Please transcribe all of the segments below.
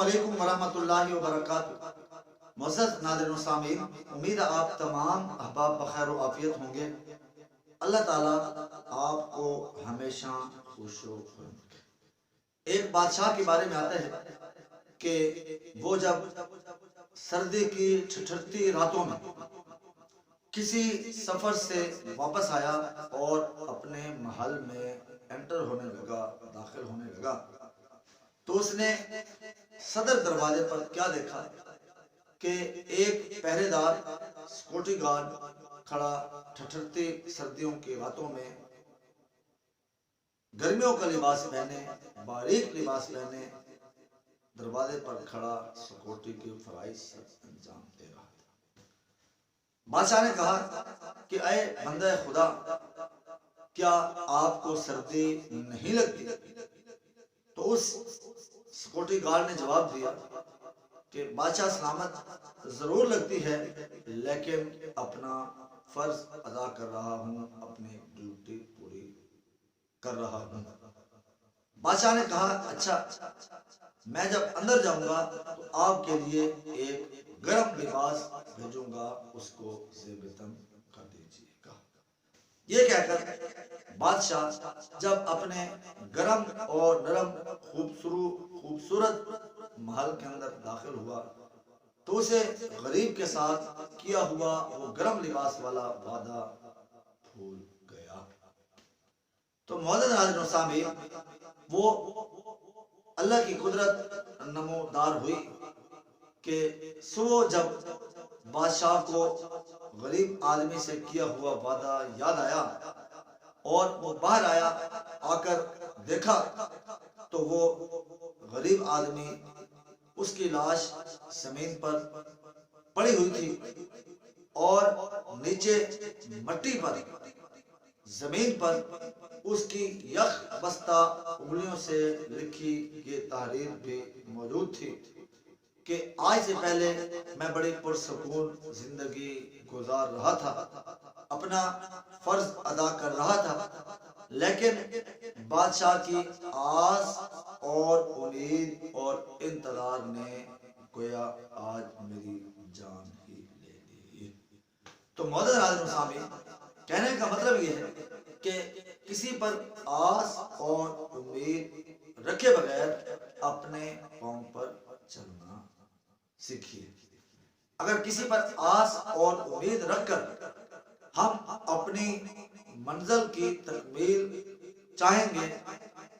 علیکم ورحمۃ اللہ وبرکاتہ۔ معزز ناظرین و سامعین، امید ہے آپ تمام احباب بخیر و عافیت ہوں گے۔ اللہ تعالیٰ آپ کو ہمیشہ خوش و خرم رکھے۔ ایک بادشاہ کے بارے میں آتا ہے کہ وہ جب سردی کی ٹھٹھرتی راتوں میں کسی سفر سے واپس آیا اور اپنے محل میں انٹر ہونے لگا، داخل ہونے لگا، تو اس نے صدر دروازے پر کیا دیکھا کہ ایک پہرے دار سیکورٹی گارڈ کھڑا ٹھٹھرتی سردیوں کی راتوں میں گرمیوں کا لباس پہنے، باریک لباس پہنے، دروازے پر کھڑا سیکورٹی کی فرائض سے انجام دے رہا تھا۔ بادشاہ نے کہا کہ اے بندہ خدا، کیا آپ کو سردی نہیں لگتی؟ تو اس سیکورٹی گارڈ نے جواب دیا کہ بادشاہ سلامت، ضرور لگتی ہے، لیکن اپنا فرض ادا کر رہا ہوں، اپنی ڈیوٹی پوری کر رہا ہوں۔ بادشاہ نے کہا اچھا، میں جب اندر جاؤں گا تو آپ کے لیے ایک گرم لباس بھیجوں گا، اس کو زیب تن کر دیجیے گا۔ یہ کہہ کر بادشاہ جب اپنے گرم اور نرم خوبصورت محل کے اندر داخل ہوا تو اسے غریب کے ساتھ کیا ہوا وہ گرم لباس والا وعدہ بھول گیا۔ تو معزز ناظرین و سامعین، وہ اللہ کی قدرت نمودار ہوئی کہ صبح جب بادشاہ کو غریب آدمی سے کیا ہوا وعدہ یاد آیا اور وہ باہر آیا، آ کر دیکھا تو وہ غریب آدمی، اس کی لاش زمین پر پڑی ہوئی تھی اور نیچے مٹی پر، زمین پر اس کی یخ بستہ انگلیوں سے لکھی یہ تحریر بھی موجود تھی کہ آج سے پہلے میں بڑی پرسکون زندگی گزار رہا تھا، اپنا فرض ادا کر رہا تھا، لیکن بادشاہ کی آس اور امید اور انتظار نے گویا آج میری جان ہی لے لی۔ تو معزز ناظرین و سامعین، کہنے کا مطلب یہ ہے کہ کسی پر آس اور امید رکھے بغیر اپنے پاؤں پر چلنا سیکھیے۔ اگر کسی پر آس اور امید رکھ کر ہم اپنی منزل کی تکمیل چاہیں گے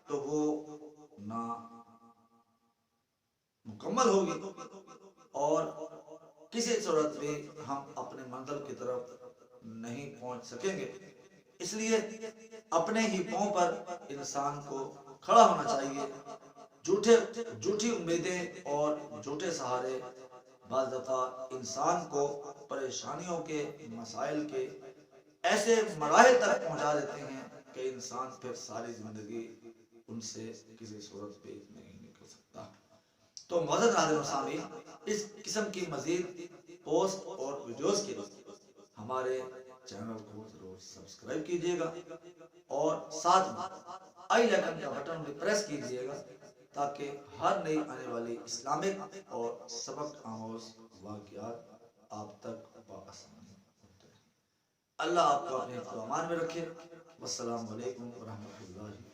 تو وہ نہ مکمل ہوگی اور کسی صورت میں ہم اپنے منزل کی طرف نہیں پہنچ سکیں گے۔ اس لیے اپنے ہی پاؤں پر انسان کو کھڑا ہونا چاہیے۔ جھوٹی امیدیں اور جھوٹے سہارے بعض دفعہ انسان کو پریشانیوں کے، مسائل کے ایسے مراحل تک پہنچا دیتے ہیں کہ انسان پھر ساری زندگی ان سے کسی صورت پہ نہیں نکل سکتا۔ تو معزز ناظرین و سامعین، اس قسم کی مزید پوسٹ اور ویڈیوز کے لیے ہمارے چینل کو ضرور سبسکرائب کیجیے گا اور ساتھ میں آئی آئکن کا بٹن بھی پریس کیجیے گا تاکہ ہر نئی آنے والی اسلامک اور سبق آموز واقعات آپ تک بآسانی ہوتے ہیں۔ اللہ آپ کو اپنے امان میں رکھے۔ والسلام علیکم ورحمۃ اللہ۔